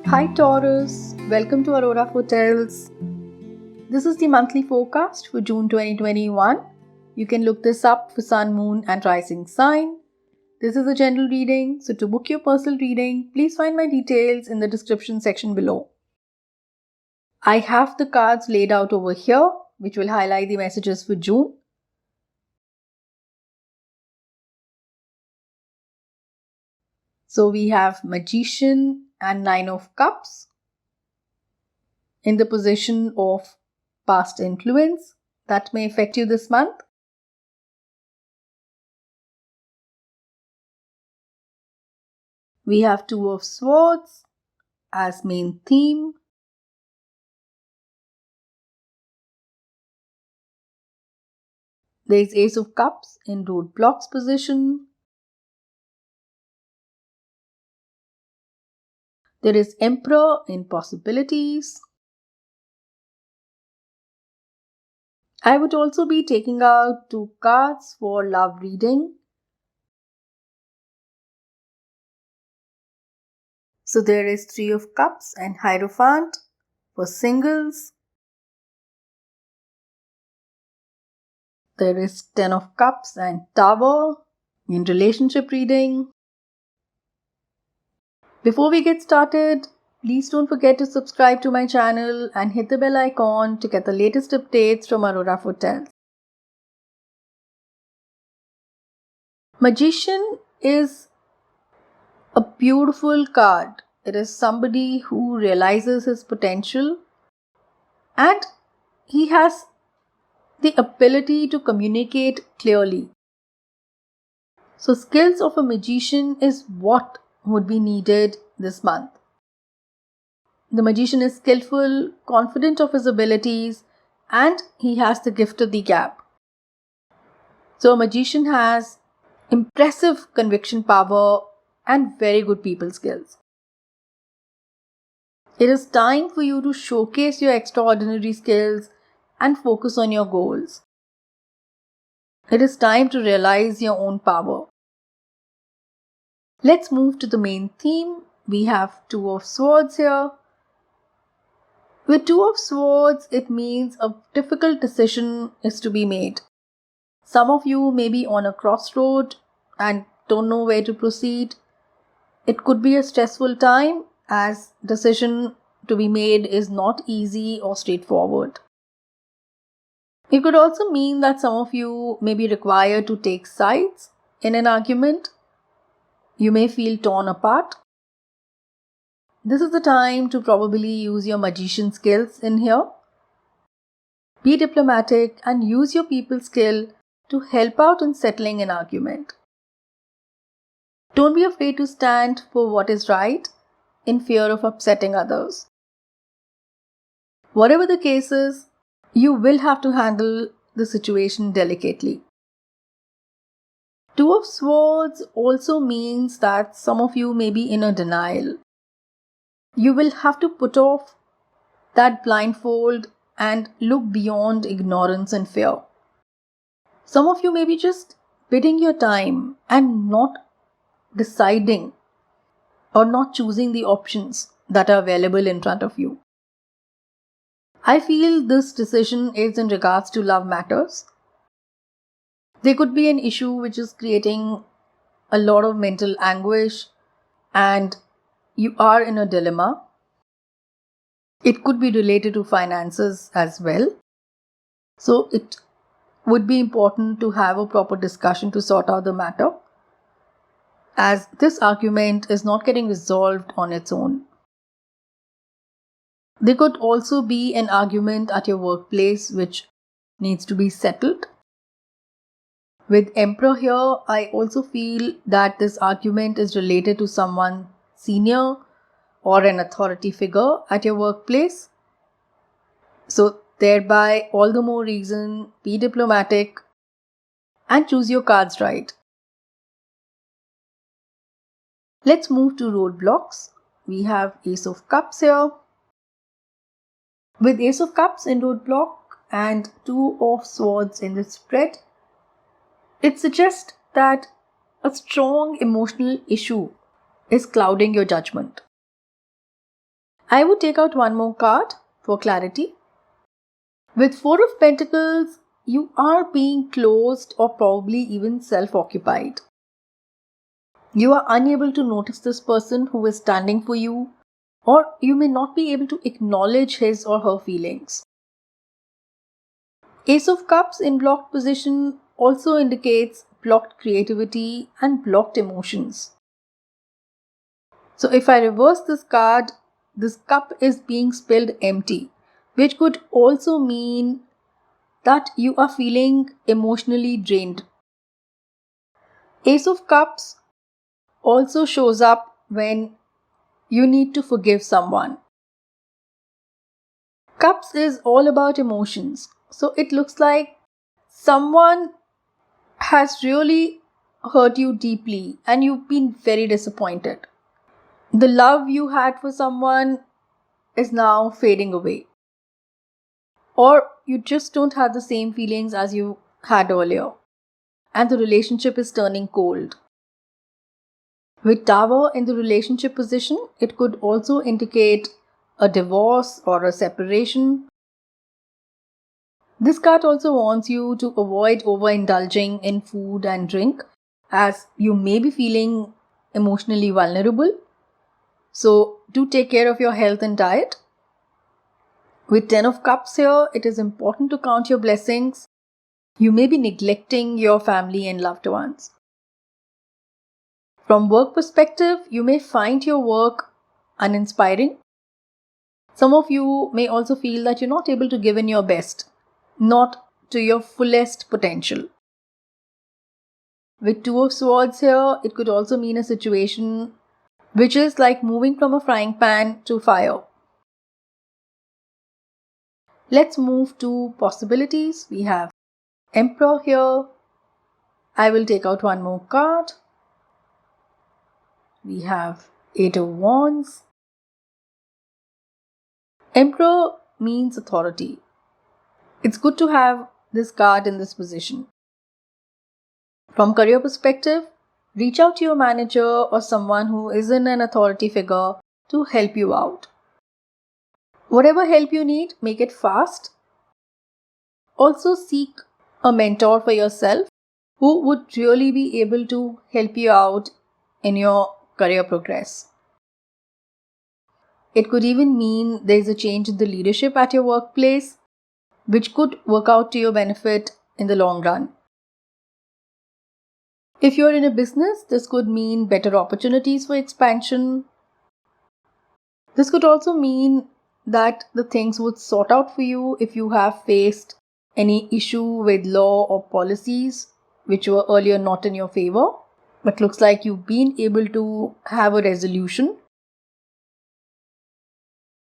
Hi Taurus, welcome to Aurora Hotels. This is the monthly forecast for June 2021. You can look this up for Sun, Moon, and Rising sign. This is a general reading, so to book your personal reading, please find my details in the description section below. I have the cards laid out over here, which will highlight the messages for June. So we have Magician and Nine of Cups in the position of past influence that may affect you this month. We have Two of Swords as main theme. There is Ace of Cups in roadblocks position. There is Emperor in possibilities. I would also be taking out two cards for love reading. So there is Three of Cups and Hierophant for singles. There is Ten of Cups and Tower in relationship reading. Before we get started, please don't forget to subscribe to my channel and hit the bell icon to get the latest updates from Aurora Hotels. Magician is a beautiful card. It is somebody who realizes his potential and he has the ability to communicate clearly. So, skills of a magician is what would be needed this month. The magician is skillful, confident of his abilities, and he has the gift of the gab. So, a magician has impressive conviction power and very good people skills. It is time for you to showcase your extraordinary skills and focus on your goals. It is time to realize your own power. Let's move to the main theme. We have Two of Swords here. With Two of Swords, it means a difficult decision is to be made. Some of you may be on a crossroad and don't know where to proceed. It could be a stressful time as decision to be made is not easy or straightforward. It could also mean that some of you may be required to take sides in an argument. You may feel torn apart. This is the time to probably use your magician skills in here. Be diplomatic and use your people skill to help out in settling an argument. Don't be afraid to stand for what is right in fear of upsetting others. Whatever the case is, you will have to handle the situation delicately. Two of Swords also means that some of you may be in a denial. You will have to put off that blindfold and look beyond ignorance and fear. Some of you may be just biding your time and not deciding or not choosing the options that are available in front of you. I feel this decision is in regards to love matters. There could be an issue which is creating a lot of mental anguish and you are in a dilemma. It could be related to finances as well. So it would be important to have a proper discussion to sort out the matter, as this argument is not getting resolved on its own. There could also be an argument at your workplace which needs to be settled. With Emperor here, I also feel that this argument is related to someone senior or an authority figure at your workplace. So thereby, all the more reason, be diplomatic and choose your cards right. Let's move to roadblocks. We have Ace of Cups here. With Ace of Cups in roadblock and Two of Swords in the spread, it suggests that a strong emotional issue is clouding your judgment. I would take out one more card for clarity. With Four of Pentacles, you are being closed or probably even self-occupied. You are unable to notice this person who is standing for you, or you may not be able to acknowledge his or her feelings. Ace of Cups in blocked position also indicates blocked creativity and blocked emotions. So if I reverse this card, this cup is being spilled empty, which could also mean that you are feeling emotionally drained. Ace of Cups also shows up when you need to forgive someone. Cups is all about emotions. So it looks like someone has really hurt you deeply and you've been very disappointed. The love you had for someone is now fading away. Or you just don't have the same feelings as you had earlier. And the relationship is turning cold. With Tower in the relationship position, it could also indicate a divorce or a separation. This card also warns you to avoid overindulging in food and drink, as you may be feeling emotionally vulnerable. So do take care of your health and diet. With 10 of Cups here, it is important to count your blessings. You may be neglecting your family and loved ones. From work perspective, you may find your work uninspiring. Some of you may also feel that you're not able to give in your best, not to your fullest potential. With Two of Swords here, it could also mean a situation which is like moving from a frying pan to fire. Let's move to possibilities. We have Emperor here. I will take out one more card. We have Eight of Wands. Emperor means authority. It's good to have this card in this position. From career perspective, reach out to your manager or someone who isn't an authority figure to help you out. Whatever help you need, make it fast. Also seek a mentor for yourself who would really be able to help you out in your career progress. It could even mean there is a change in the leadership at your workplace, which could work out to your benefit in the long run. If you're in a business, this could mean better opportunities for expansion. This could also mean that the things would sort out for you if you have faced any issue with law or policies which were earlier not in your favor, but looks like you've been able to have a resolution.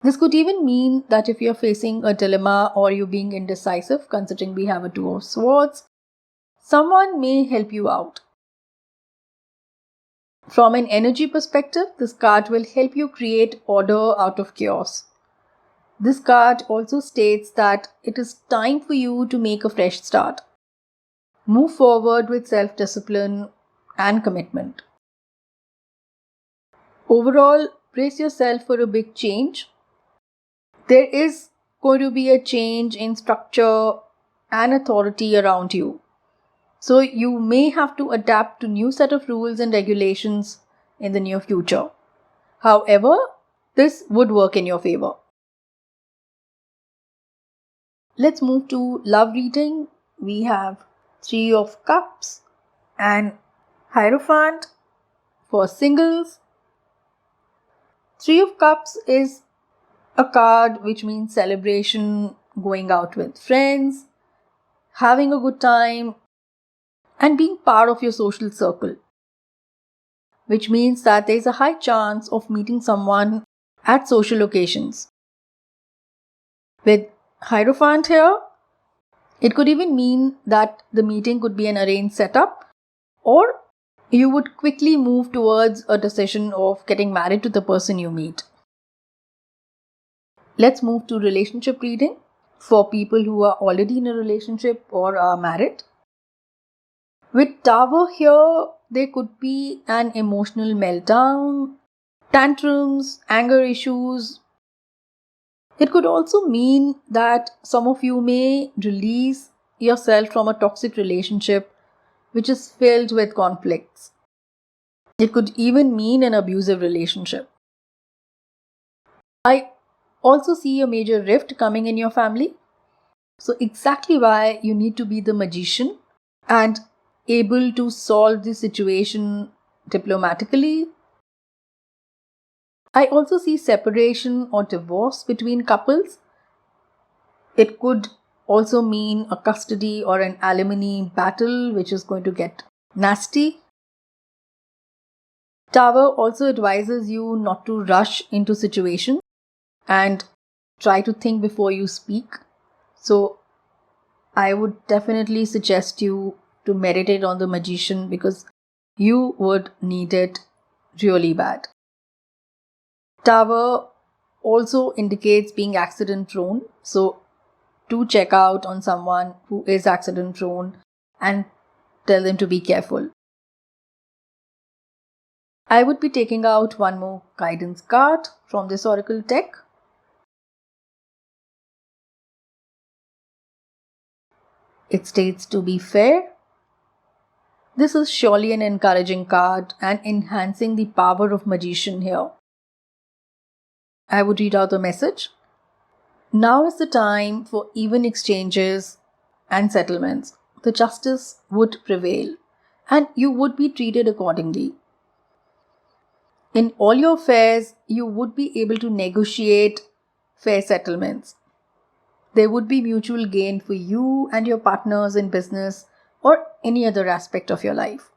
This could even mean that if you're facing a dilemma or you're being indecisive, considering we have a Two of Swords, someone may help you out. From an energy perspective, this card will help you create order out of chaos. This card also states that it is time for you to make a fresh start. Move forward with self-discipline and commitment. Overall, brace yourself for a big change. There is going to be a change in structure and authority around you. So you may have to adapt to new set of rules and regulations in the near future. However, this would work in your favor. Let's move to love reading. We have Three of Cups and Hierophant for singles. Three of Cups is a card which means celebration, going out with friends, having a good time, and being part of your social circle, which means that there is a high chance of meeting someone at social occasions. With Hierophant here, it could even mean that the meeting could be an arranged setup, or you would quickly move towards a decision of getting married to the person you meet. Let's move to relationship reading for people who are already in a relationship or are married. With Tower here, there could be an emotional meltdown, tantrums, anger issues, It could also mean that some of you may release yourself from a toxic relationship which is filled with conflicts. It could even mean an abusive relationship. I also see a major rift coming in your family. So, exactly why you need to be the magician and able to solve the situation diplomatically. I also see separation or divorce between couples. It could also mean a custody or an alimony battle, which is going to get nasty. Tower also advises you not to rush into situations and try to think before you speak. So, I would definitely suggest you to meditate on the magician because you would need it really bad. Tower also indicates being accident prone. So, do check out on someone who is accident prone and tell them to be careful. I would be taking out one more guidance card from this oracle deck. It states to be fair. This is surely an encouraging card and enhancing the power of magician here. I would read out the message. Now is the time for even exchanges and settlements. The justice would prevail and you would be treated accordingly. In all your affairs, you would be able to negotiate fair settlements. There would be mutual gain for you and your partners in business or any other aspect of your life.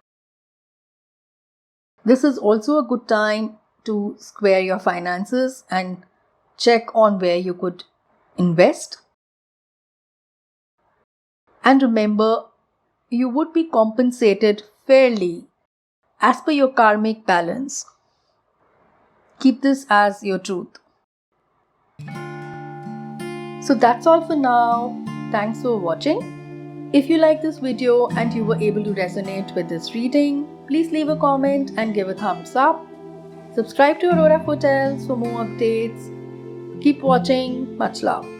This is also a good time to square your finances and check on where you could invest. And remember, you would be compensated fairly as per your karmic balance. Keep this as your truth. So that's all for now. Thanks for watching. If you like this video and you were able to resonate with this reading, please leave a comment and give a thumbs up. Subscribe to Aurora Hotels for more updates. Keep watching. Much love.